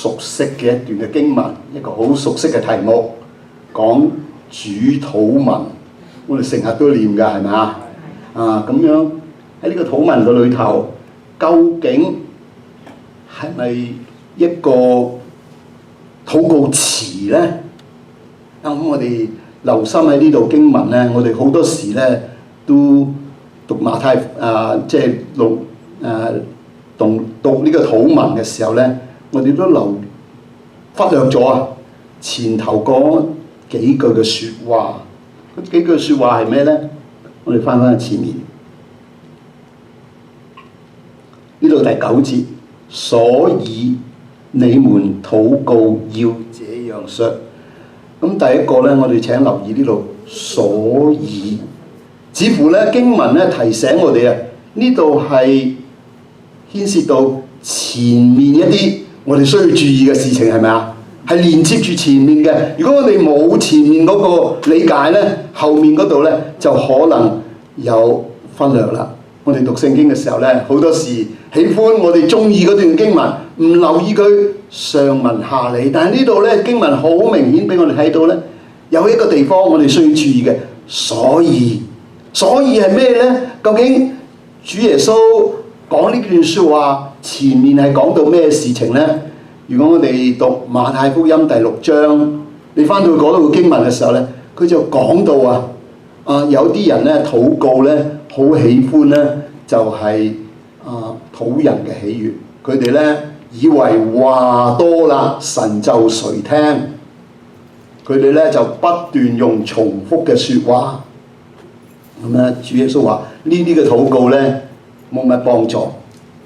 熟悉嘅一段嘅經文，一個好熟悉嘅題目，講主禱文。我哋成日都念㗎，係咪啊？咁樣喺呢個禱文嘅裏頭，究竟係咪一個禱告詞咧？咁我哋留心喺呢度經文咧，我哋好多時咧都讀馬太即係讀呢個禱文嘅時候咧，我哋都忽略咗前頭嗰幾句嘅説話。嗰幾句説話係咩咧？我哋翻去前面呢度第9節，所以你們禱告要這樣說。咁第一個咧，我哋請留意呢度，所以似乎咧經文咧提醒我哋呢度係牽涉到前面一啲我哋需要注意嘅事情，係咪啊？係連接住前面嘅。如果我哋冇前面嗰個理解咧，後面嗰度咧就可能有忽略啦。我哋讀聖經嘅時候咧，好多時喜歡我哋中意嗰段經文，唔留意佢上文下理。但係呢度咧經文好明顯俾我哋睇到咧，有一個地方我哋需要注意嘅。所以係咩咧？究竟主耶穌講呢段説話前面係講到咩事情咧？如果我哋讀馬太福音第6章，你翻到去嗰度經文嘅時候咧，佢就講到有啲人咧禱告咧，好喜歡咧就係討人嘅喜悅。佢哋咧以為話多啦，神就垂聽。佢哋咧就不斷用重複嘅説話。咁咧，主耶穌話呢啲嘅禱告咧冇乜幫助，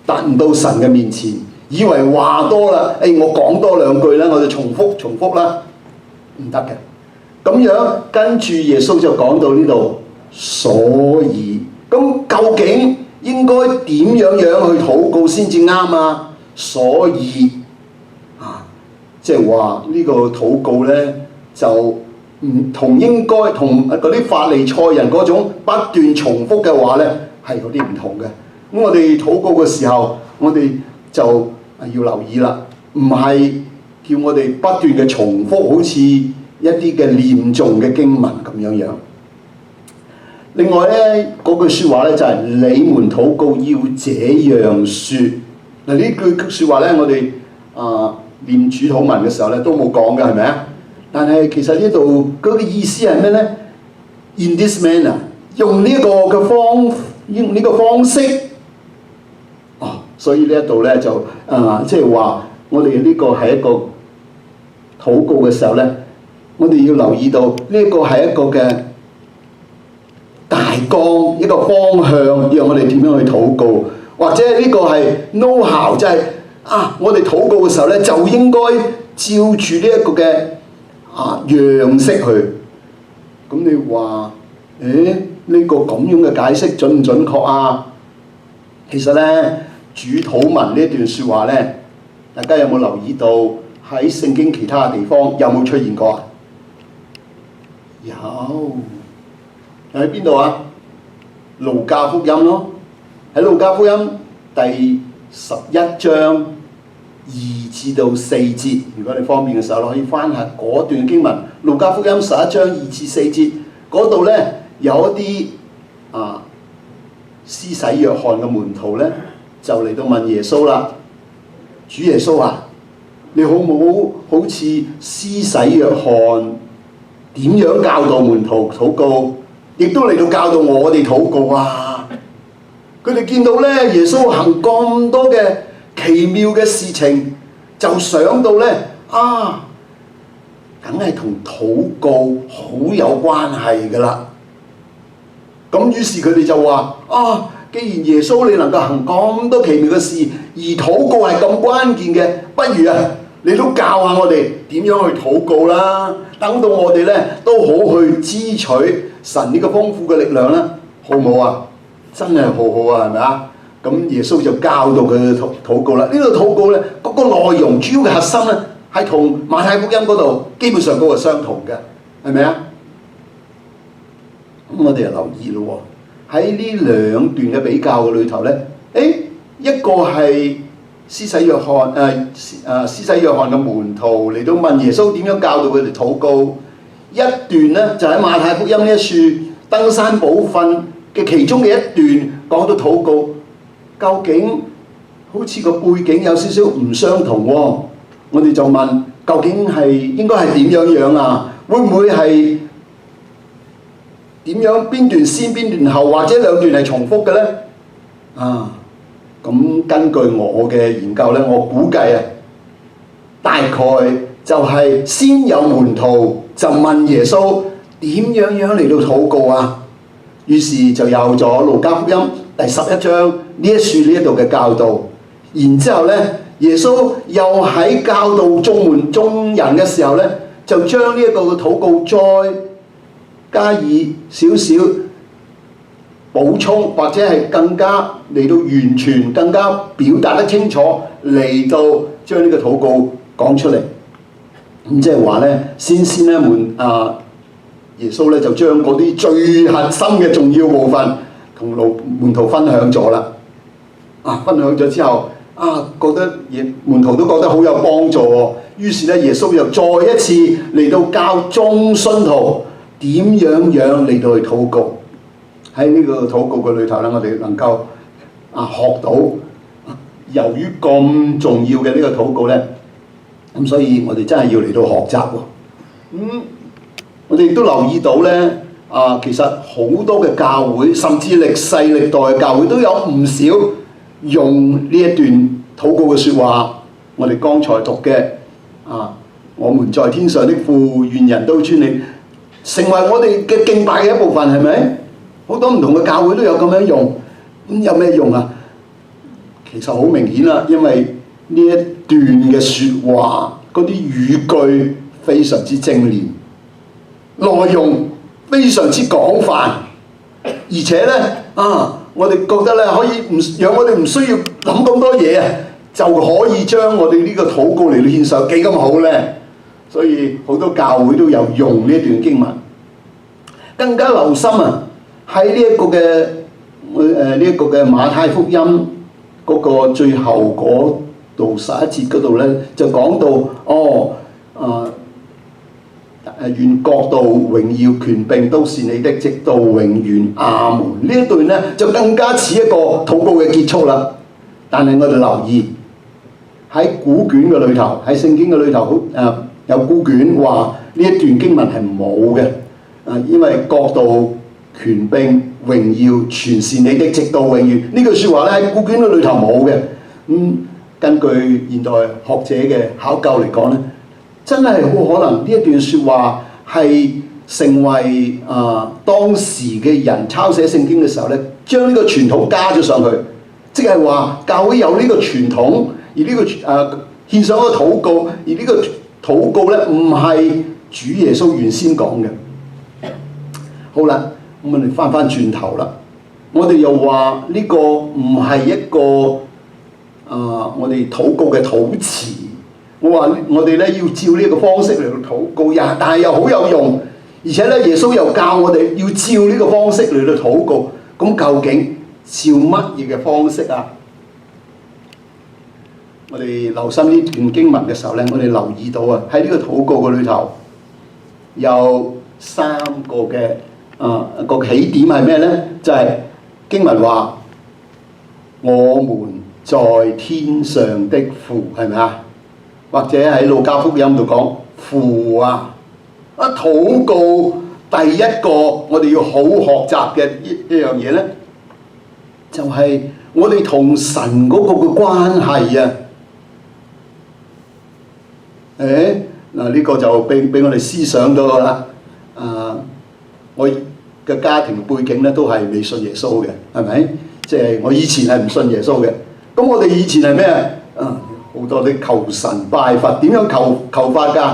達唔到神嘅面前。以為話多啦，我講多兩句啦，我就重複啦，唔得嘅。咁樣跟住耶穌就講到呢度，所以咁究竟應該點樣去禱告先至啱啊？所以即係話呢個禱告咧就唔同，應該同嗰啲法利賽人嗰種不斷重複嘅話咧係有啲唔同嘅。咁我哋禱告嘅時候，我哋就要留意啦，唔係叫我哋不斷嘅重複，好似一啲嘅念誦嘅經文咁樣。另外咧，嗰句説話咧就係你們禱告要這樣説。嗱，呢句説話咧，我哋念主禱文嘅時候咧都冇講嘅，係咪啊？但係其實呢度嗰個意思係咩咧 ？In this manner， 用呢個方式。所以呢一度咧就即係話我哋呢個係一個禱告嘅時候咧，我哋要留意到呢一個係一個嘅大綱，一個方向，讓我哋點樣去禱告，或者呢個係 know-how， 就係我哋禱告嘅時候咧就應該照住呢一個嘅樣式去。咁你話呢個咁樣嘅解釋準唔準確啊？其實咧，主禱文呢一段説話咧，大家有冇留意到喺聖經其他嘅地方有冇出現過啊？有，喺邊度啊？路加福音咯，喺路加福音第11章2至到4節，如果你方便嘅時候，可以翻下嗰段經文。路加福音11章2至4節嗰度咧，有一啲施洗約翰嘅門徒咧，就嚟到問耶穌啦。主耶穌啊，你好唔好好似施洗約翰點樣教導門徒禱告，亦都嚟到教導我哋禱告啊？佢哋見到咧耶穌行咁多嘅奇妙嘅事情，就想到咧梗係同禱告好有關係㗎啦。咁於是佢哋就話既然耶穌你能夠行咁多奇妙嘅事，而禱告係咁關鍵嘅，不如你都教下我哋點樣去禱告啦，等到我哋咧都好去支取神呢個豐富嘅力量啦，好唔好啊？真係好好啊，係咪啊？咁耶穌就教導佢哋禱告啦。呢度禱告咧嗰個內容主要嘅核心咧係同馬太福音嗰度基本上嗰個相同嘅，係咪啊？咁我哋就留意咯喎，喺呢兩段嘅比較嘅裏頭咧，一個係施洗約翰嘅門徒嚟到問耶穌點樣教導佢哋禱告。一段呢，就喺馬太福音呢一處登山寶訓嘅其中嘅一段講到禱告，究竟好似個背景有少少唔相同喎。我哋就問究竟應該係點樣啊？會唔會係點樣邊段先邊段後，或者兩段係重複嘅呢？咁根據我嘅研究呢，我估計大概就係先有門徒就問耶穌點樣嚟到禱告啊，於是就有咗路加福音第11章呢一處呢一度嘅教導。然之後呢，耶穌又喺教導眾人嘅時候呢，就將呢一個嘅禱告再加以少少補充，或者係更加嚟到完全、更加表達得清楚，嚟到將呢個禱告講出嚟。咁即係話呢，先呢耶穌呢就將嗰啲最核心嘅重要部分同門徒分享咗啦。分享咗之後，覺得門徒都覺得好有幫助喎。於是呢，耶穌又再一次嚟到教眾信徒點樣嚟到去禱告。喺呢個禱告嘅裏頭呢，我哋能夠學到，由於咁重要嘅呢個禱告呢，咁所以我哋真係要嚟到學習喎。我哋亦都留意到呢，其實好多嘅教會，甚至歷世歷代嘅教會都有唔少用呢一段禱告嘅説話。我哋剛才讀嘅我們在天上的父，願人都尊你，成為我哋嘅敬拜嘅一部分，係咪？好多唔同嘅教會都有咁樣用，咁有咩用啊？其實好明顯啦，因為呢一段嘅説話，嗰啲語句非常之精煉，內容非常之廣泛，而且呢，我哋覺得呢，可以讓我哋唔需要諗咁多嘢就可以將我哋呢個禱告嚟到獻上，幾咁好呢？所以好多教會都有用呢一段經文，更加留心喺呢一個嘅馬太福音嗰個最後嗰度11節嗰度呢，就講到願國度、榮耀、權柄都是你的，直到永遠。阿門。呢一段呢，就更加似一個禱告嘅結束啦。但係我哋留意喺古卷嘅裏頭，喺聖經嘅裏頭，有古卷話呢一段經文係冇嘅，因為國度、權柄、榮耀全是你的，直到永遠。呢句説話咧喺古卷嘅裏頭冇嘅。根據現代學者嘅考究嚟講咧，真係好可能呢一段説話係成為當時嘅人抄寫聖經嘅時候咧，將呢個傳統加咗上去，即係話教會有呢個傳統，而呢個獻上一個禱告，而呢個禱告咧唔係主耶穌原先講嘅。好啦，咁我哋翻轉頭啦，我哋又話呢個唔係一個我哋禱告嘅禱詞。我話我哋咧要照呢一個方式嚟到禱告，但係又好有用，而且咧耶穌又教我哋要照呢個方式嚟到禱告。咁究竟照乜嘢嘅方式啊？我哋留心呢段經文嘅時候咧，我哋留意到喺呢個禱告嘅裏頭有3個嘅個起點係咩呢？就係經文話我們在天上的父，係咪啊？或者喺路加福音度講父啊！禱告第一個我哋要好學習嘅一樣嘢呢，就係我哋同神嗰個嘅關係啊！呢個就俾我哋思想到啦。我嘅家庭背景咧都係未信耶穌嘅，係咪？即係我以前係唔信耶穌嘅。咁我哋以前係咩？好多啲求神拜佛，點樣求法㗎？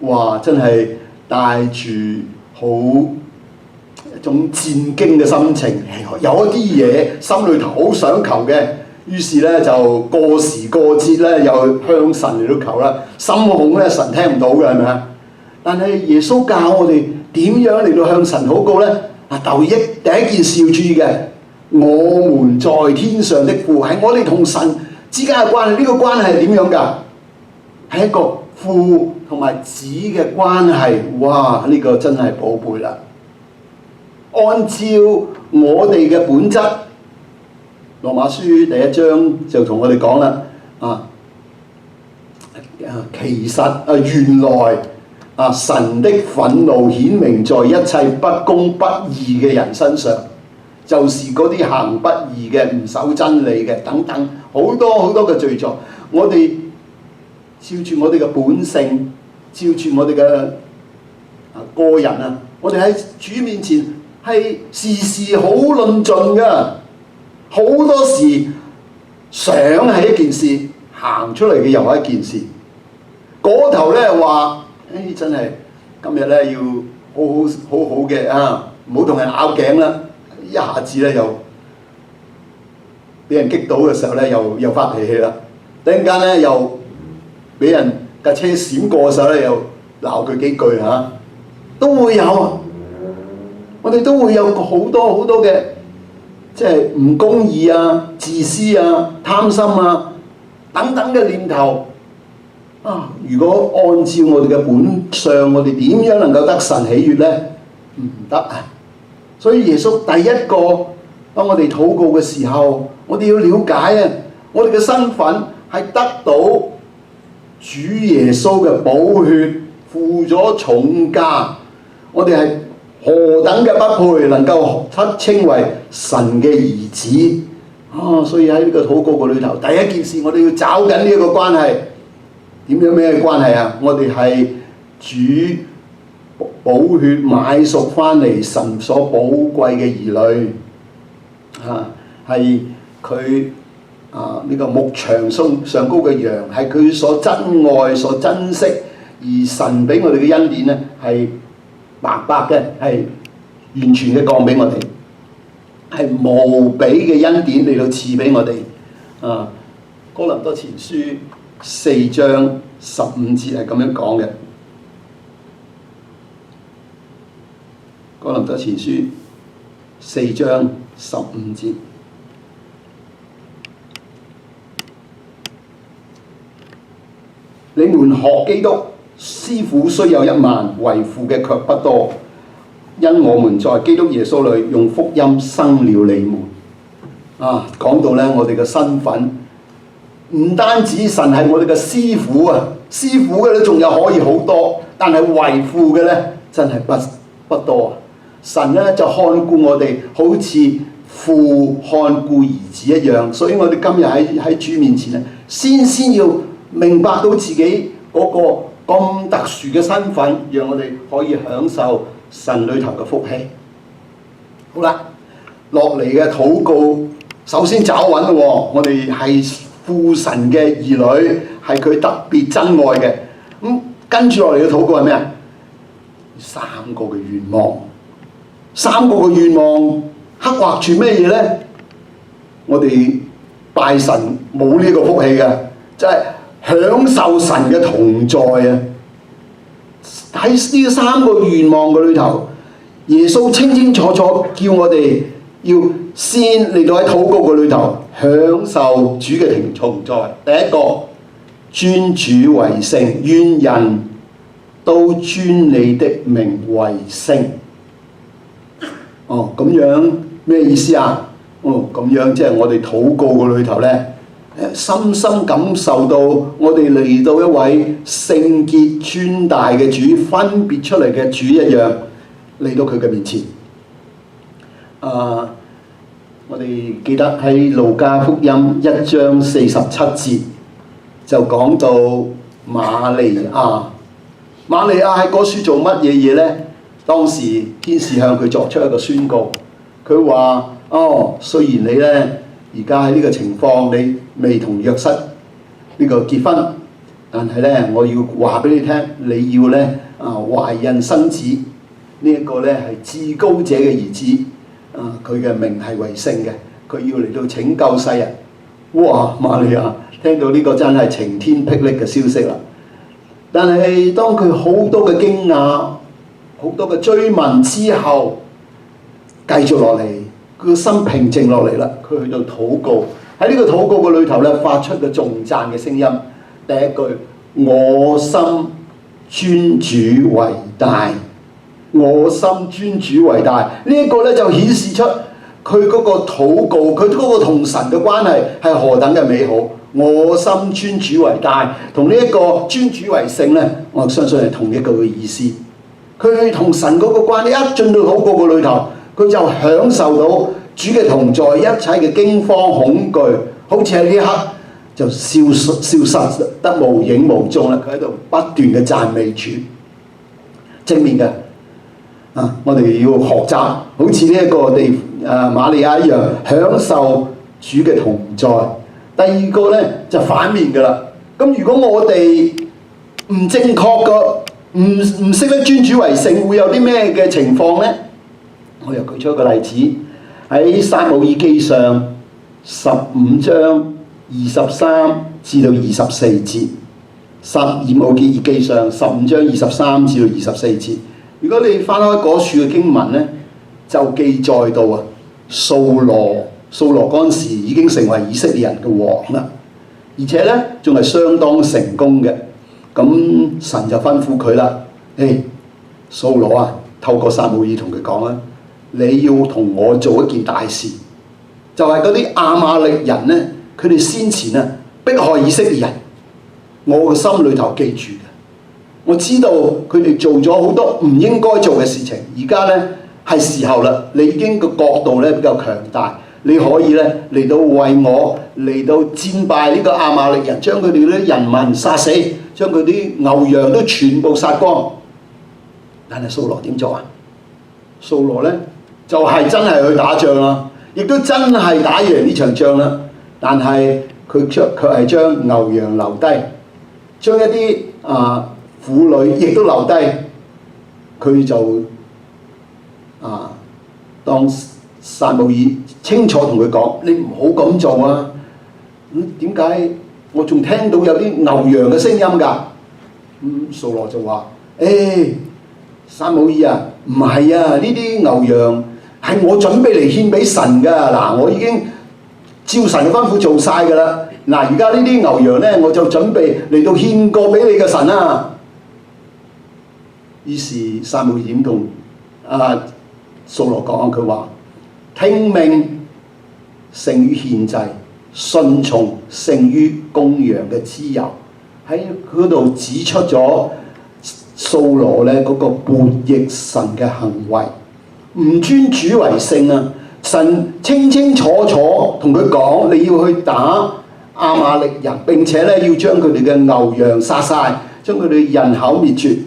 哇！真係帶住好一種戰兢嘅心情，有一啲嘢心裏頭好想求嘅，於是咧就過時過節咧又向神嚟到求啦。心恐咧神聽唔到嘅，係咪啊？但係耶穌教我哋點樣嚟到向神禱告咧？第一件事要注意嘅，我們在天上的父，係我哋同神之間嘅關係，呢個關係係點樣㗎？係一個父同埋子嘅關係。哇！呢個真係寶貝啦。按照我哋嘅本質，羅馬書第1章就同我哋講啦。其實原來神的憤怒顯明在一切不公不義嘅人身上，就是嗰啲行不義嘅、唔守真理嘅等等，好多好多嘅罪狀。我哋照住我哋嘅本性，照住我哋嘅個人我哋喺主面前係時時好論盡㗎。好多時想係一件事，行出嚟嘅又係一件事。嗰頭咧話，真係今日咧要好好嘅唔好同人拗頸啦。一下子咧又俾人擊倒嘅時候咧，又發脾氣啦。突然間咧又俾人架車閃過嘅時候咧，又鬧佢幾句都會有。我哋都會有好多好多嘅，即係唔公義自私貪心等等嘅念頭。如果按照我哋嘅本相，我哋點樣能夠得神喜悅呢？唔得。所以耶穌第一個，當我哋禱告嘅時候，我哋要了解我哋嘅身份係得到主耶穌嘅寶血付咗重價，我哋係何等嘅不配，能夠稱為神嘅兒子。所以喺呢個禱告嘅裏頭，第一件事我哋要找緊呢一個關係。點樣咩關係我哋係主寶血買贖翻嚟神所寶貴嘅兒女，係佢呢個牧場上高嘅羊，係佢所珍愛所珍惜，而神俾我哋嘅恩典咧係白白嘅，係完全嘅降俾我哋，係無比嘅恩典嚟到賜俾我哋。哥林多前書4章15節係咁樣講嘅。哥林多前書4章15節，你們學基督，師傅雖有1萬，為父嘅卻不多，因我們在基督耶穌裏用福音生了你們。講到咧，我哋嘅身份。唔單止神係我哋嘅師傅師傅嘅咧仲有可以好多，但係為父嘅咧真係不多。神咧就看顧我哋，好似父看顧兒子一樣。所以我哋今日喺主面前咧，先要明白到自己嗰個咁特殊嘅身份，讓我哋可以享受神裏頭嘅福氣。好啦，落嚟嘅禱告，首先找穩咯，我哋係父神嘅兒女，係佢特別珍愛嘅。跟住落嚟嘅禱告係咩？3個嘅願望，3個嘅願望刻畫住咩嘢呢？我哋拜神冇呢個福氣嘅，就係享受神嘅同在喺呢3個願望嘅裏頭，耶穌清清楚楚叫我哋要先嚟到喺禱告嘅裏頭享受主嘅同在。第一個，尊主為聖，願人都尊你的名為聖。咁樣咩意思啊？咁樣即係我哋禱告嘅裏頭咧，深深感受到我哋嚟到一位聖潔尊大嘅主，分別出嚟嘅主一樣嚟到佢嘅面前。我哋記得喺路加福音1章47節就講到瑪利亞。瑪利亞喺嗰處做乜嘢呢？當時天使向佢作出一個宣告，佢話：雖然你呢而家喺呢個情況，你未同約瑟呢個結婚，但係呢，我要話俾你聽，你要呢懷孕生子，呢一個呢係至高者嘅兒子。佢嘅名係為聖嘅，佢要嚟到拯救世人。哇！瑪利亞聽到呢個真係晴天霹靂嘅消息啦。但係當佢好多嘅驚訝、好多嘅追問之後，繼續落嚟，佢個心平靜落嚟啦。佢去到禱告，喺呢個禱告嘅裏頭咧，發出個頌讚嘅聲音。第一句，我心尊主為大，我心尊主為大。呢一個咧就顯示出佢嗰個禱告，佢嗰個同神嘅關係係何等嘅美好。我心尊主為大，同呢一個尊主為聖咧，我相信係同一個嘅意思。佢同神嗰個關係一進到禱告嘅裏頭，佢就享受到主嘅同在，一切嘅驚慌恐懼，好似喺呢一刻就消失得無影無蹤啦。佢喺度不斷嘅讚美主，正面嘅我哋要學習，好似呢一個瑪利亞一樣，享受主嘅同在。第二個咧就反面嘅啦。咁如果我哋唔正確嘅，唔識得尊主為聖，會有啲咩嘅情況呢？我又舉出一個例子，喺撒母耳記上15章23至到24節。撒母耳記上15章23至到24節。如果你翻開嗰處嘅經文呢，就記載到掃羅嗰陣時已經成為以色列人嘅王啦，而且呢仲係相當成功嘅。咁神就吩咐佢啦，掃羅啊，透過撒母耳同佢講啦，你要同我做一件大事，就係嗰啲亞瑪力人呢，佢哋先前迫害以色列人，我個心裏頭記住嘅，我知道佢哋做咗好多唔應該做嘅事情，而家呢係時候啦，你已經個國度呢比較強大，你可以呢嚟到為我嚟到戰敗呢個亞瑪力人，將佢哋啲人民殺死，將佢啲牛羊都全部殺光。但係掃羅點做啊？掃羅呢就係真係去打仗啦，亦都真係打贏呢場仗啦。但係佢卻係將牛羊留低，將一啲婦女亦都留低。佢就當撒母耳清楚同佢講：你唔好咁做啊！點解我仲聽到有啲牛羊嘅聲音㗎？掃羅就話：撒母耳啊，唔係啊，呢啲牛羊係我準備嚟獻俾神㗎。嗱，我已經照神嘅吩咐做晒㗎啦。嗱，而家呢啲牛羊呢，我就準備嚟到獻過俾你嘅神啊。於是撒母耳點同掃羅講？佢話：聽命勝於獻祭，順從勝於公羊嘅脂油。喺嗰度指出咗掃羅咧嗰個悖逆神嘅行為，唔尊主為聖啊！神清清楚楚同佢講，你要去打亞瑪力人，並且咧要將佢哋嘅牛羊殺晒，將佢哋人口滅絕。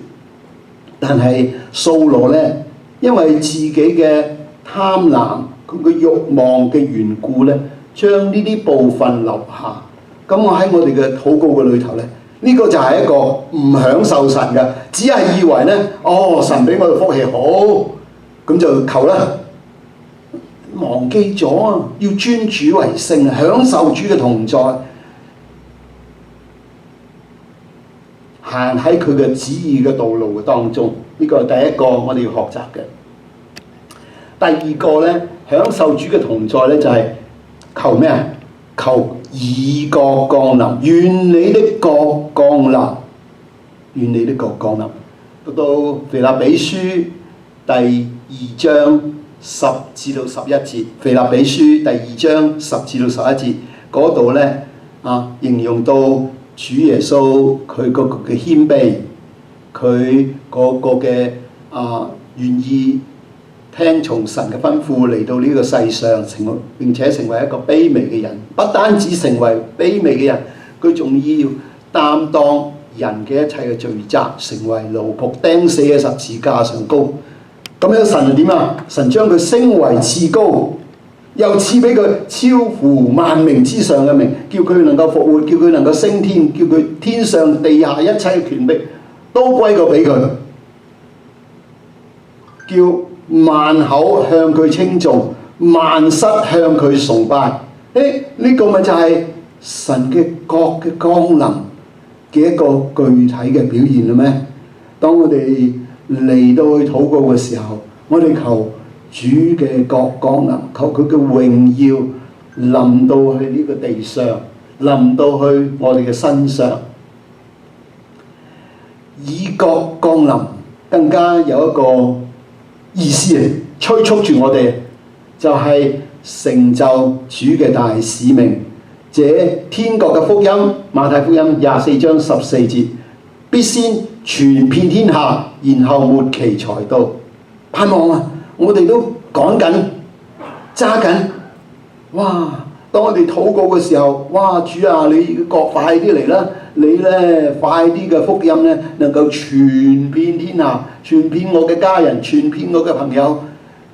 但係掃羅咧，因為自己嘅貪婪，佢嘅慾望嘅緣故咧，將呢啲部分留下。咁我喺我哋嘅禱告嘅裏頭咧，呢個就係一個唔享受神嘅，只係以為咧，神俾我哋福氣好，咁就求啦。忘記咗要尊主為聖，享受主嘅同在，行喺佢嘅旨意嘅道路嘅當中，呢個係第一個我哋要學習嘅。第二個咧，享受主嘅同在咧，就係求咩啊？求以國降臨，願你的國降臨，願你的國降臨。讀到腓立比書第2章10至到11節，腓立比書第2章10至到11節嗰度咧形容到主耶穌佢嗰個嘅謙卑，佢嗰個嘅願意聽從神嘅吩咐嚟到呢個世上，並且成為一個卑微嘅人。不單止成為卑微嘅人，佢仲要擔當人嘅一切嘅罪責，成為奴僕，釘死喺十字架上高。咁樣神係點啊？神將佢升為至高，又賜俾佢超乎萬名之上嘅名，叫佢能夠復活，叫佢能夠升天，叫佢天上地下一切嘅權柄都歸過俾佢，叫萬口向佢稱頌，萬膝向佢崇拜。呢個咪就係神嘅國嘅降臨嘅一個具體嘅表現啦咩？當我哋嚟到去禱告嘅時候，我哋求主嘅國降臨，求佢嘅榮耀臨到去呢個地上，臨到去我哋嘅身上。以國降臨更加有一個意思嚟催促住我哋，就係成就主嘅大使命。這天國嘅福音，馬太福音24章14節，必先傳遍天下，然後末期才到。盼望啊！我哋都趕緊揸緊，哇！當我哋禱告嘅時候，哇！主啊，你國快啲嚟啦！你咧快啲嘅福音咧，能夠傳遍天下，傳遍我嘅家人，傳遍我嘅朋友，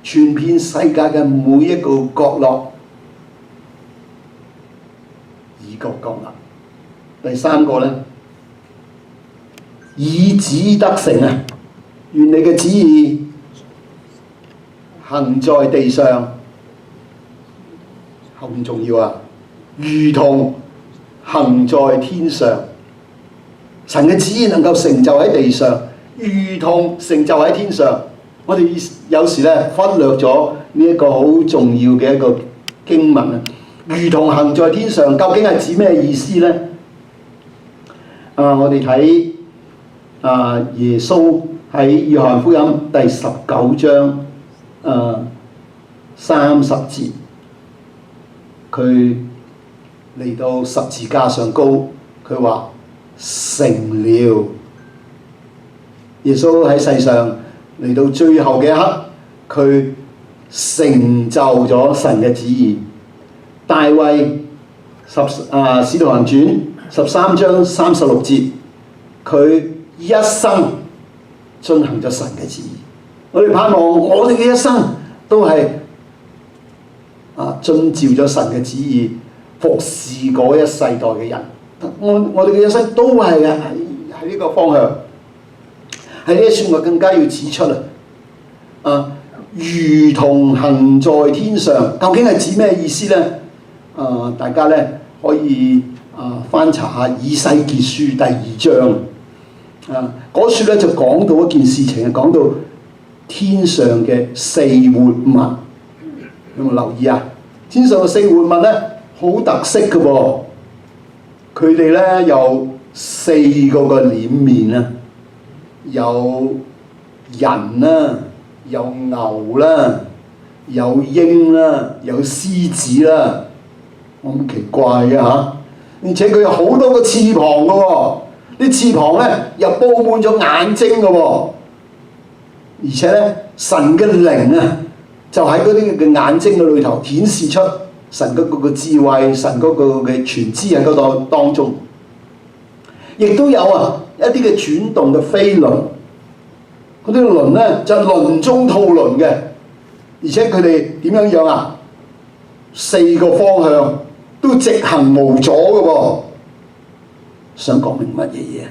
傳遍世界嘅每一個角落。以國降臨。第三個咧，以旨得成啊！願你嘅旨意行在地上，後面重要啊！如同行在天上。神嘅旨意能夠成就喺地上，如同成就喺天上。我哋有時咧忽略咗呢一個好重要嘅一個經文啊！如同行在天上，究竟係指咩意思呢？我哋睇耶穌喺約翰福音第19章30節，佢嚟到十字架上高，佢話成了。耶穌喺世上嚟到最後嘅一刻，佢成就咗神嘅旨意。大衛使徒行傳13章36節，佢一生進行咗神嘅旨意。我哋盼望我哋嘅一生都係遵照咗神嘅旨意，服侍嗰一世代嘅人。我哋嘅一生都係喺呢個方向。喺呢一處我更加要指出如同行在天上，究竟係指咩意思呢？大家咧可以翻查下以西結書第2章嗰處咧就講到一件事情，講到天上嘅4活物。有冇留意啊？天上嘅4活物咧好特色嘅噃，佢哋咧有4個嘅臉面啊，有人啦，有牛啦，有鷹啦，有獅子啦。咁奇怪嘅而且佢有好多個翅膀嘅喎，啲翅膀咧又佈滿咗眼睛嘅喎，而且咧神嘅靈就喺嗰啲嘅眼睛嘅裏頭顯示出神嗰個嘅智慧，神嗰個嘅全知喺嗰度當中，亦都有一啲嘅轉動嘅飛輪，嗰啲輪咧就係輪中套輪嘅，而且佢哋點樣樣4個方向都直行無阻嘅噃，想講明乜嘢嘢？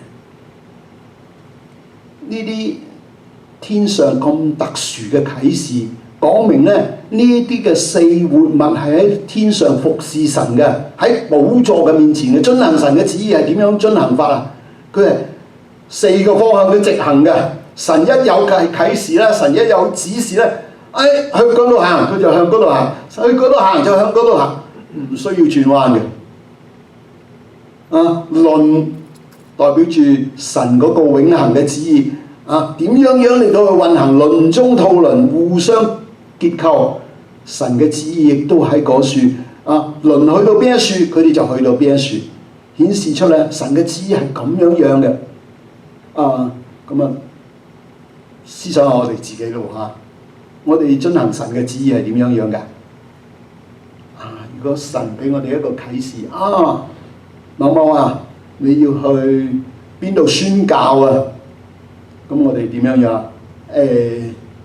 呢啲天上咁特殊嘅啟示，講明咧呢啲嘅4活物係喺天上服侍神嘅，喺寶座嘅面前嘅，遵行神嘅旨意係點樣遵行法啊？佢係4個方向都直行嘅。神一有啟示咧，神一有指示咧，去嗰度行佢就向嗰度行，去嗰度行就向嗰度行。唔需要轉彎嘅，輪代表住神嗰個永恆嘅旨意，點樣嚟到去運行，輪中套輪互相結構，神嘅旨意亦都喺嗰處，輪去到邊一處，佢哋就去到邊一處，顯示出咧神嘅旨意係咁樣樣嘅，咁思想下我哋自己咯我哋遵行神嘅旨意係點樣樣嘅？如果神俾我哋一個啟示某某你要去邊度宣教咁我哋點樣樣？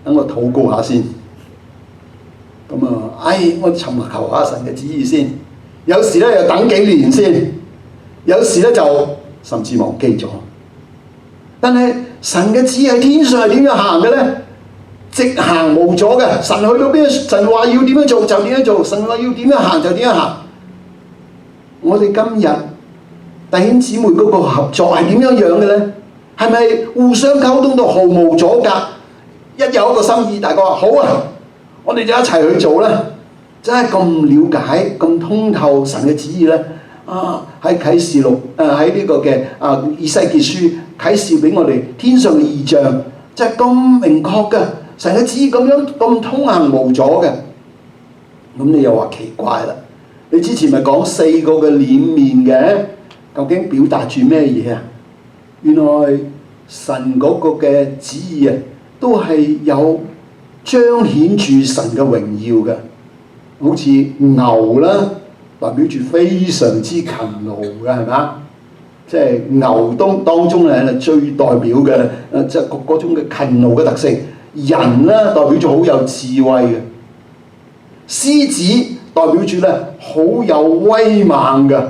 等我禱告下先。咁我尋求下神嘅旨意先。有時咧又等幾年先，有時咧就甚至忘記咗。但係神嘅旨意喺天上係點樣行嘅咧？直行無阻嘅，神去到邊，神話要點樣做就點樣做，神話要點樣行就點樣行。我哋今日弟兄姊妹嗰個合作係點樣樣嘅咧？係咪互相溝通到毫無阻隔？一有一個心意，大家話好我哋就一齊去做啦，真係咁了解、咁通透神嘅旨意咧？喺啟示錄喺呢個嘅以西結書啟示俾我哋天上嘅異象，真係咁明確嘅神嘅旨意咁樣咁通行無阻嘅。咁你又話奇怪啦？你之前咪講4個嘅臉面嘅，究竟表達住咩嘢啊？原來神嗰個嘅旨意啊，都係有彰顯住神嘅榮耀嘅。好似牛啦，代表住非常之勤勞嘅，係咪？即係牛當中係最代表嘅即係嗰種嘅勤勞嘅特性。人咧代表住好有智慧嘅。獅子代表住咧好有威猛嘅，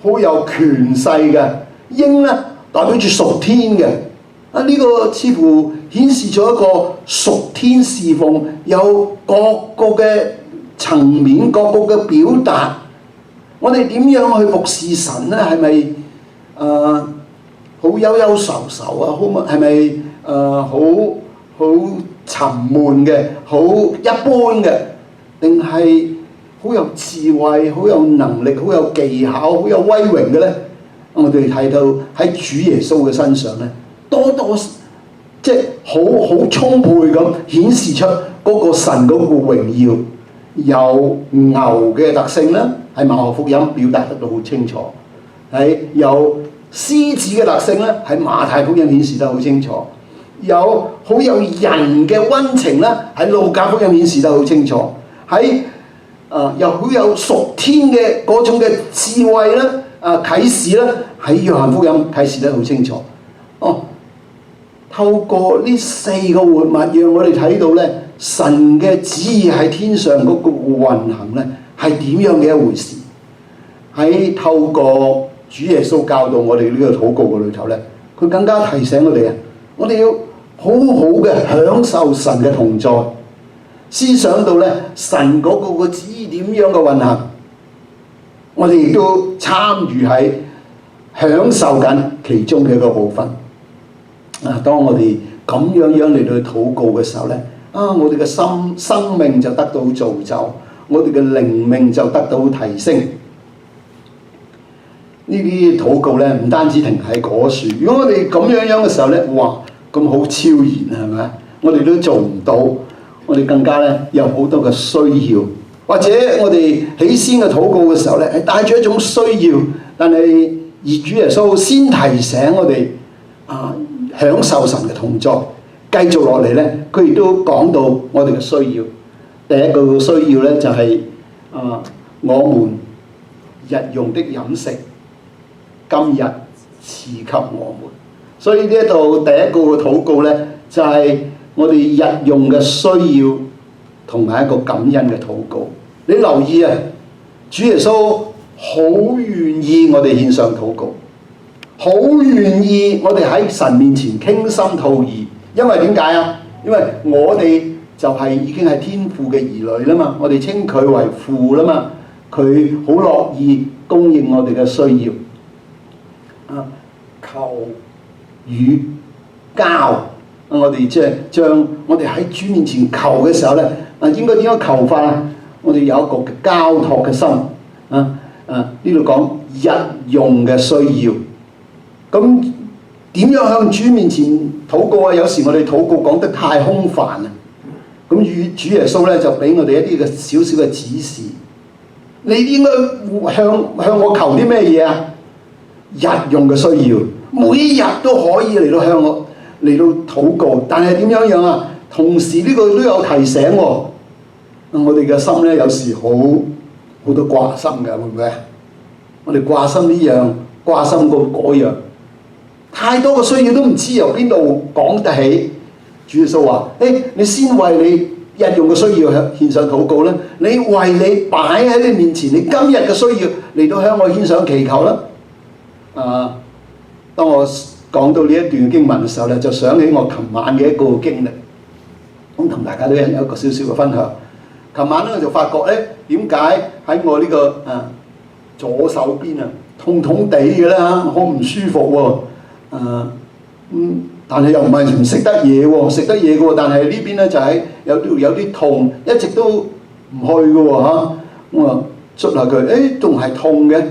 好有權勢嘅。鷹咧代表住屬天嘅。呢個似乎顯示咗一個屬天侍奉，有各個嘅層面、各個嘅表達。我哋點樣去服侍神咧？係咪好憂憂愁愁啊？係咪好沉悶嘅、好一般嘅？定係好有智慧、好有能力、好有技巧、好有威榮嘅咧？我哋睇到喺主耶穌嘅身上咧，多即係好充沛咁顯示出嗰個神嗰個榮耀。有牛嘅特性咧，喺馬可福音表達得到好清楚；有獅子嘅特性咧，喺馬太福音顯示得好清楚；好有人嘅溫情咧，喺路加福音顯示得好清楚；又好有屬天嘅嗰種嘅智慧咧，啟示咧，喺約翰福音啟示得好清楚。透過呢4個活物，讓我哋睇到咧，神嘅旨意喺天上嗰個運行咧，係點樣嘅一回事？喺透過主耶穌教導我哋呢個禱告嘅裏頭咧，佢更加提醒我哋啊，我哋要好好嘅享受神嘅同在，思想到咧神嗰個旨意點樣嘅運行，我哋亦都參與喺享受緊其中嘅一個部分。當我哋咁樣嚟到禱告嘅時候咧，我哋嘅生命就得到造就，我哋嘅靈命就得到提升。呢啲禱告咧，唔單止停喺嗰處。如果我哋咁樣嘅時候咧，哇，咁好超然係咪？我哋都做唔到，我哋更加咧有好多嘅需要，或者我哋起先嘅禱告嘅時候咧，係帶住一種需要，但係而主耶穌先提醒我哋享受神嘅同在。繼續落嚟咧，佢亦都講到我哋嘅需要。第一個需要咧就係我們日用的飲食，今日賜給我們。所以呢一度第一個嘅禱告咧，就係我哋日用嘅需要同埋一個感恩嘅禱告。你留意啊，主耶穌好願意我哋獻上禱告，好願意我哋喺神面前傾心吐意。因為點解啊？因為我哋就係已經係天父嘅兒女啦嘛，我哋稱佢為父啦嘛，佢好樂意供應我哋嘅需要。求與交，我哋即係將我哋喺主面前求嘅時候咧，應該點樣求法啊？我哋有一個嘅交託嘅心。呢度講日用嘅需要，咁點樣向主面前禱告啊？有時我哋禱告講得太空泛啊！咁主耶穌咧就俾我哋一啲嘅少少嘅指示。你應該向我求啲咩嘢啊？日用嘅需要，每日都可以嚟到向我嚟到禱告。但係點樣啊？同時呢個都有提醒喎。我哋嘅心咧有時好多掛心嘅，會唔會啊？我哋掛心呢樣，掛心嗰樣。太多嘅需要都唔知由邊度講得起。主耶穌話：你先為你日用嘅需要獻上禱告啦。你為你擺喺你面前，你今日嘅需要嚟到向我獻上祈求啦。當我講到呢一段經文嘅時候咧，就想起我琴晚嘅一個經歷，咁同大家都有一個少少嘅分享。琴晚咧我就發覺咧，點解喺我呢個左手邊痛痛地嘅咧，好唔舒服喎。但係又唔係唔食得嘢喎，食得嘢嘅喎，但係呢邊咧就係有啲痛，一直都唔去嘅喎嚇。我話捽下佢，誒仲係痛嘅，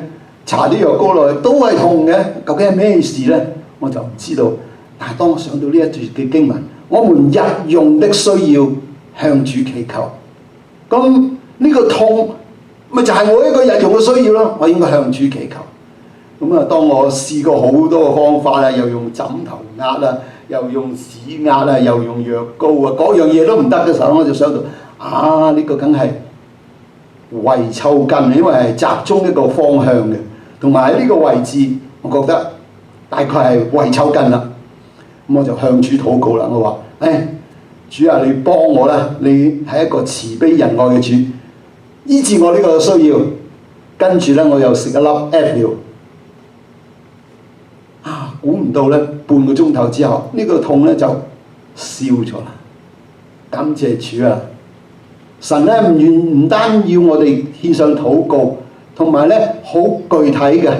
搽啲藥膏落去都係痛嘅，究竟係咩事咧？我就唔知道。但係當我想到呢一段嘅經文，我們日用的需要向主祈求，咁呢個痛咪就係我一個日用嘅需要咯，我應該向主祈求。咁啊，當我試過好多個方法啦，又用枕頭壓啦，又用指壓啦，又用藥膏啊，各樣嘢都唔得嘅時候，我就想到呢個梗係胃抽筋，因為係集中一個方向嘅，同埋喺呢個位置，我覺得大概係胃抽筋啦。咁我就向主禱告啦，我話：主啊，你幫我啦！你係一個慈悲仁愛嘅主，醫治我呢個需要。跟住咧，我又食一粒 Advil。估唔到咧，半個鐘頭之後，呢個痛咧就消咗啦。感謝主啊！神咧唔單要我哋獻上禱告，同埋咧好具體嘅、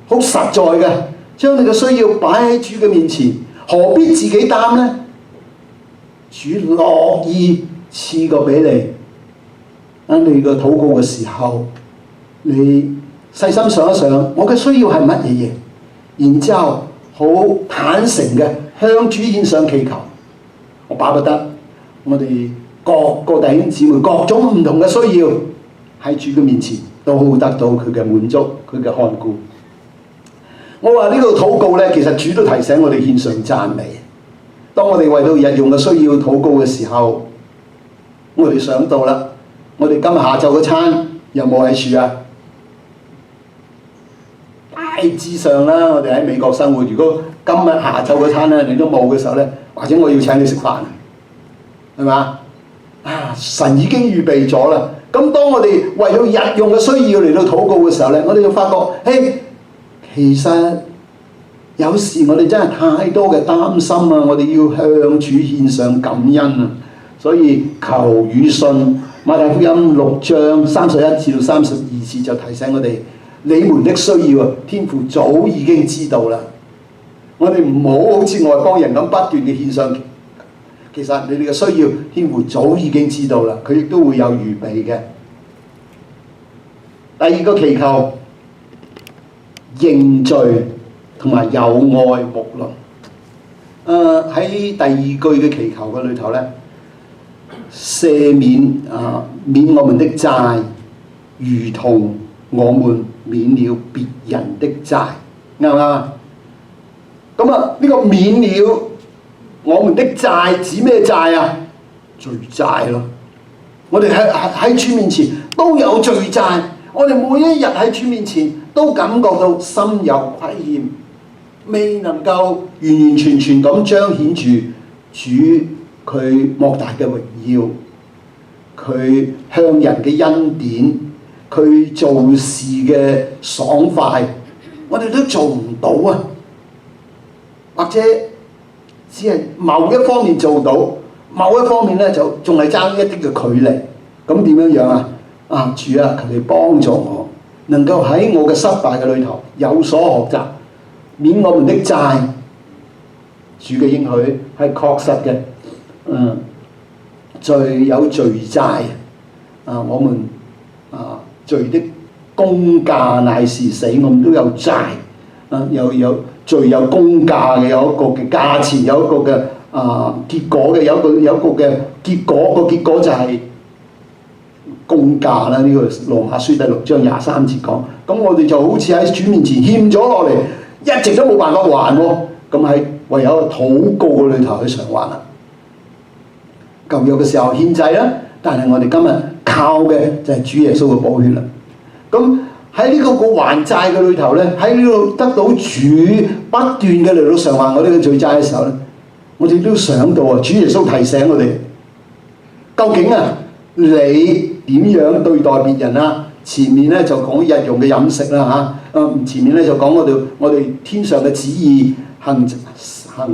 好實在嘅，將你嘅需要擺喺主嘅面前，何必自己擔呢？主樂意賜過俾你。喺你個禱告嘅時候，你細心想一想，我嘅需要係乜嘢嘢？然之後好坦誠嘅向主獻上祈求。我巴不得我哋各個弟兄姊妹各種唔同嘅需要喺主嘅面前都好得到佢嘅滿足，佢嘅看顧。我話呢個禱告咧，其實主都提醒我哋獻上讚美。當我哋為到日用嘅需要禱告嘅時候，我哋想到啦，我哋今日下晝嘅餐有冇喺處啊？大致上啦，我哋喺美國生活，如果今日下晝嘅餐咧你都冇嘅時候咧，或者我要請你食飯，係嘛？神已經預備咗啦。咁當我哋為到日用嘅需要嚟到禱告嘅時候咧，我哋就發覺，其實有時我哋真係太多嘅擔心啊！我哋要向主獻上感恩啊！所以求與信，馬太福音6章31至到32節就提醒我哋：你們的需要啊，天父早已經知道啦。我哋唔好好似外邦人咁不斷嘅獻上。其實你哋嘅需要，天父早已經知道啦，佢亦都會有預備嘅。第二個祈求，認罪同埋有愛睦鄰。喺第二句嘅祈求嘅裏頭咧，赦免免我們的債，如同我們免了別人的債，啱唔啱啊？咁呢個免了我們的債指咩債啊？罪債咯。我哋喺主面前都有罪債，我哋每一日喺主面前都感覺到心有虧欠，未能夠完完全全咁彰顯住主佢莫大嘅榮耀，佢向人嘅恩典，佢做事嘅爽快，我哋都做唔到啊！或者只係某一方面做到，某一方面咧就仲係爭一啲嘅距離。咁點樣樣啊？主啊，求你幫助我，能夠喺我嘅失敗嘅裏頭有所學習，免我們的債。主嘅應許係確實嘅。罪有罪債。我們罪的工價乃是死，我們都有債。有罪有工價嘅，有一個嘅價錢，有一個嘅結果嘅，有一個嘅結果，個結果就係工價啦。呢個羅馬書第6章23節講。咁我哋就好似喺主面前欠咗落嚟，一直都冇辦法還喎。咁喺唯有禱告嘅裏頭去償還啦。舊約嘅時候獻祭啦，但係我哋今日靠嘅就係主耶穌嘅寶血啦。咁喺呢個還債嘅裏頭咧，喺呢度得到主不斷嘅嚟到償還我哋嘅罪債嘅時候咧，我哋都想到主耶穌提醒我哋，究竟你點樣對待別人啊？前面咧就講日用嘅飲食啦前面咧就講我哋天上嘅旨意行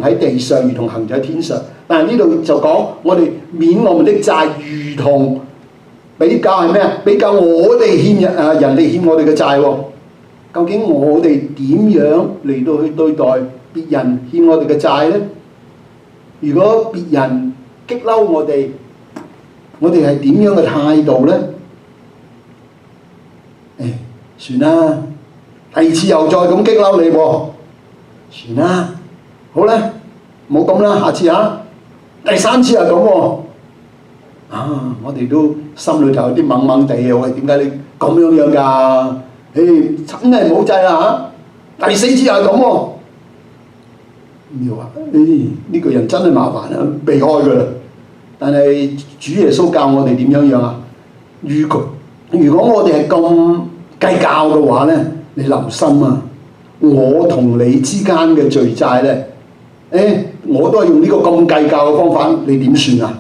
喺地上，如同行在天上。但係呢度就講我哋免我們的債，如同比較係咩啊？比較我哋欠人哋欠我哋嘅債喎。究竟我哋點樣嚟到去對待別人欠我哋嘅債呢？如果別人激嬲我哋係點樣嘅態度呢？算啦，第二次又再咁激嬲你喎，算啦，好啦，冇咁啦，下次第三次又咁喎，我哋都心裏頭有啲懵懵地嘅，喂，點解你咁樣㗎？真係唔好制啦第四次又係咁喎，你話呢個人真係麻煩啊，避開佢啦。但係主耶穌教我哋點樣啊？如果我哋係咁計較嘅話咧，你留心啊！我同你之間嘅罪債咧，我都係用呢個咁計較嘅方法，你點算啊？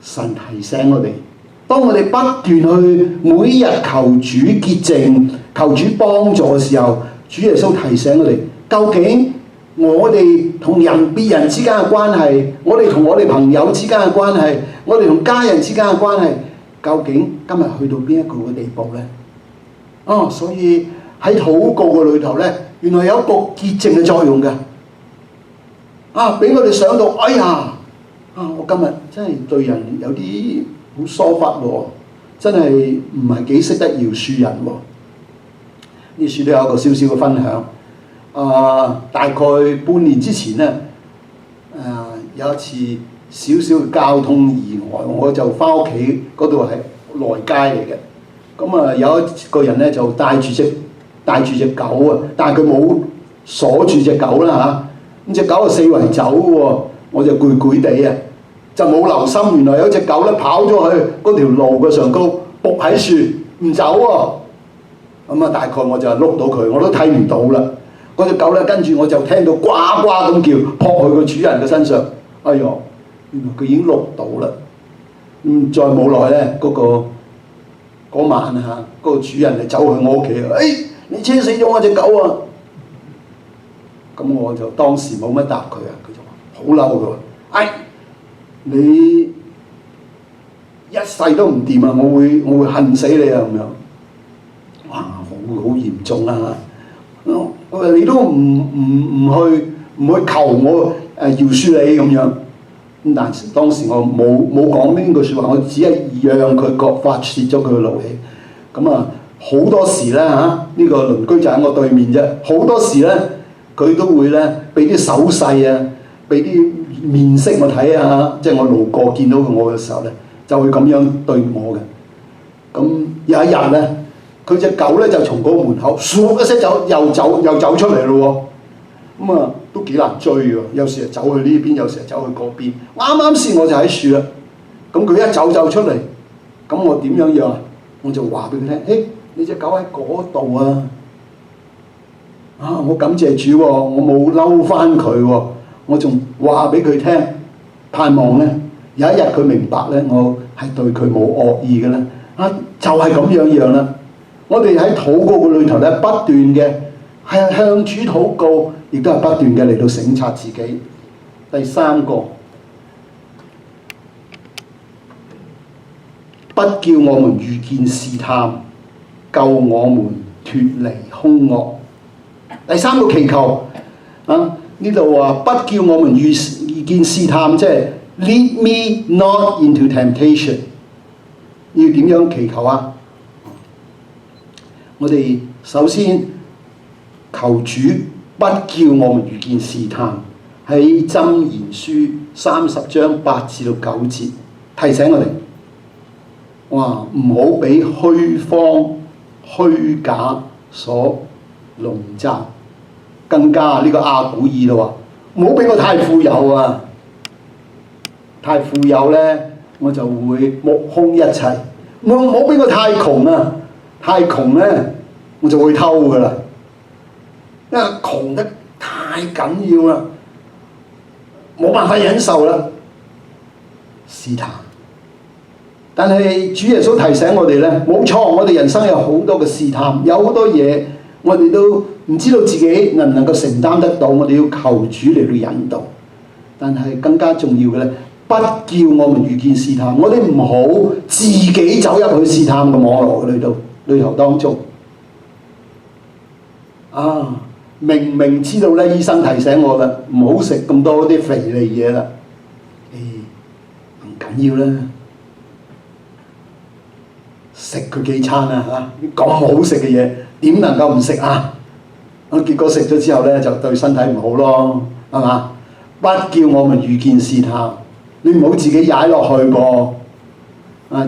神提醒我哋，當我哋不斷去每日求主潔淨、求主幫助嘅時候，主耶穌提醒我哋，究竟我哋同別人之間嘅關係，我哋同我哋朋友之間嘅關係，我哋同家人之間嘅關係，究竟今日去到邊一個嘅地步呢？所以喺禱告嘅裏頭呢，原來有一個潔淨嘅作用嘅。俾我哋想到，我今日真係對人有啲好疏忽喎，真係唔係幾識得饒恕人喎。呢書都有一個少少嘅分享。大概半年之前呢，有一次少少嘅交通意外，我就翻屋企嗰度係內街嚟嘅。咁有一個人呢，就帶住隻狗啊，但係佢冇鎖住隻狗啦咁隻狗四圍走喎，我就攰攰地啊，就冇留心，原來有隻狗咧跑咗去嗰條路嘅上高，仆喺樹唔走喎。大概我就碌到佢，我都睇唔到啦。嗰隻狗咧，跟住我就聽到呱呱咁叫，撲去個主人嘅身上。原來佢已經碌到啦。再冇耐咧，嗰晚嗰個主人就走去我屋企你車死咗我隻狗啊！咁我就當時冇乜答佢佢就話好嬲佢話，你一世都唔掂啊！我會恨死你啊！咁樣，哇，好嚴重啊！我話你都唔去求我饒恕你咁樣。但係當時我冇講呢句説話，我只係讓佢發泄咗佢嘅怒氣。好多時咧呢個鄰居就喺我對面啫。好多時咧佢都會咧俾啲手勢啊，俾啲面色我睇即係我路過見到我嘅時候咧，就會咁樣對我嘅。咁有一日咧，佢隻狗咧就從嗰個門口唰一聲又走出嚟咯喎。都幾難追喎，有時走去呢邊，有時走去嗰邊。啱啱先我就喺樹啦，咁佢一走出嚟，咁我點樣啊？我就話俾佢聽，你隻狗喺嗰度啊！我感謝主喎，我冇嬲翻佢喎，我仲話俾佢聽，盼望咧有一日佢明白咧，我係對佢冇惡意嘅咧。就係咁樣啦。我哋喺禱告嘅裏頭咧，不斷嘅係向主禱告。亦都係不斷嘅嚟到省察自己。第三個，不叫我們遇見試探，救我們脫離兇惡。第三個祈求呢度話不叫我們遇見試探，即係 lead me not into temptation。要點樣祈求啊？我哋首先求主不叫我們遇見試探，喺箴言書30章8至到9節提醒我哋，唔好俾虛謊虛假所籠罩。更加呢個亞古珥咯喎，唔好俾我太富有啊！太富有咧，我就會目空一切。唔好俾我太窮啊！太窮咧，我就會偷噶啦。因為窮得太緊要啦，冇辦法忍受啦。試探，但係主耶穌提醒我哋咧，冇錯，我哋人生有好多嘅試探，有好多嘢我哋都唔知道自己能唔能夠承擔得到，我哋要求主嚟到引導。但係更加重要嘅咧，不叫我們遇見試探，我哋唔好自己走入去試探嘅網絡裏頭當中。明明知道咧，醫生提醒我啦，唔好食咁多啲肥膩嘢啦。唔緊要啦，食佢幾餐啊嚇！咁好食嘅嘢點能夠唔食啊？結果食咗之後咧就對身體唔好咯，係嘛？不叫我們遇見試探，你唔好自己踩落去噃。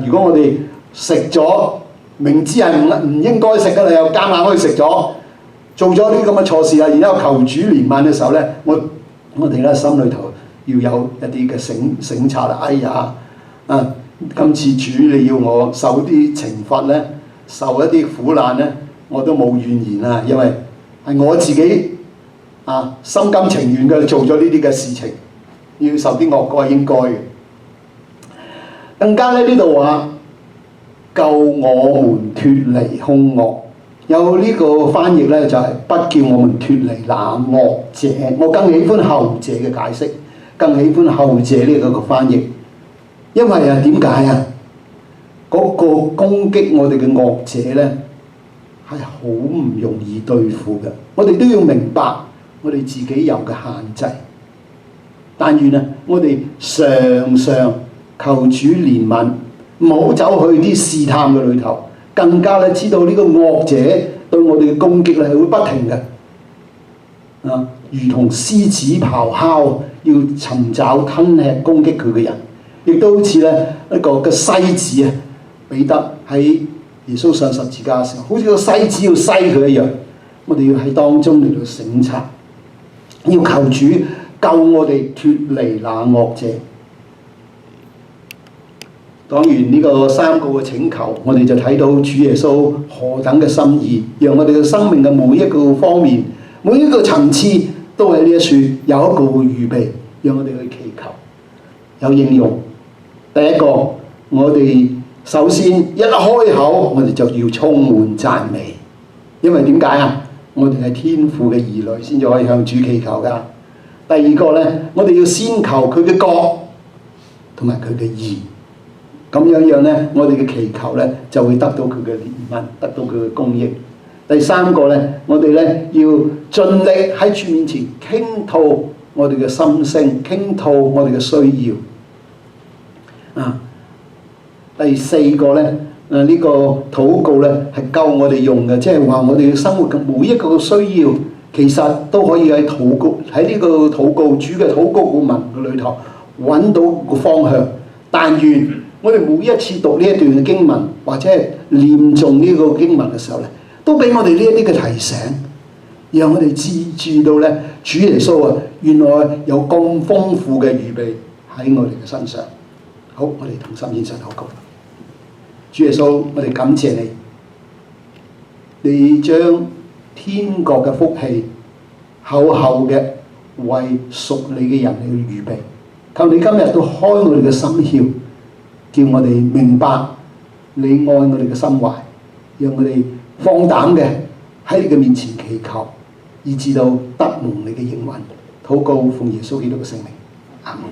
如果我哋食咗明知係唔應該食嘅，你又夾硬去食咗，做咗啲咁嘅錯事啊，然之後求主憐憫嘅時候咧，我哋咧心裏頭要有一啲嘅省察啦。哎呀今次主你要我受啲懲罰咧，受一啲苦難咧，我都冇怨言啊，因為係我自己心甘情願嘅做咗呢啲嘅事情，要受啲惡果係應該嘅。更加咧呢度話救我們脱離兇惡，有呢個翻譯咧就係不叫我們脱離那惡者。我更喜歡後者嘅解釋，更喜歡後者呢個翻譯，因為點解啊？嗰個攻擊我哋嘅惡者咧係好唔容易對付嘅。我哋都要明白我哋自己有嘅限制，但願我哋常常求主憐憫，唔好走去啲試探嘅裏頭，更加咧知道呢個惡者對我哋嘅攻擊咧係會不停嘅，如同獅子咆哮，要尋找吞吃攻擊佢嘅人，亦都好似咧一個嘅篩子彼得喺耶穌上十字架嘅時候，好似個篩子要篩佢一樣。我哋要喺當中嚟到省察，要求主救我哋脱離那惡者。講完呢個三個嘅請求，我哋就睇到主耶穌何等嘅心意，讓我哋嘅生命嘅每一個方面、每一個層次都喺呢一處有一個預備，讓我哋去祈求有應用。第一個，我哋首先一開口，我哋就要充滿讚美，因為點解啊？我哋係天父嘅兒女，先至可以向主祈求㗎。第二個咧，我哋要先求佢嘅國同埋佢嘅義，咁樣咧，我哋嘅祈求咧就會得到佢嘅憐憫，得到佢嘅供應。第三個咧，我哋咧要盡力喺主面前傾吐我哋嘅心聲，傾吐我哋嘅需要。第四個咧，呢個禱告咧係夠我哋用嘅，即係話我哋嘅生活嘅每一個需要，其實都可以喺禱告，喺呢個禱告主嘅禱告嘅文嘅裏頭揾到個方向。但願我哋每一次讀呢一段嘅經文，或者係念誦呢個經文嘅時候咧，都俾我哋呢一啲嘅提醒，讓我哋知道咧，主耶穌原來有咁豐富嘅預備喺我哋嘅身上。好，我哋同心獻上禱告。主耶穌，我哋感謝你，你將天國嘅福氣厚厚嘅為屬你嘅人去預備。求你今日都開我哋嘅心竅，叫我哋明白你愛我哋嘅心懷，讓我哋放膽嘅喺你嘅面前祈求，以至到得蒙你嘅應允。禱告奉耶穌基督嘅聖名，阿門。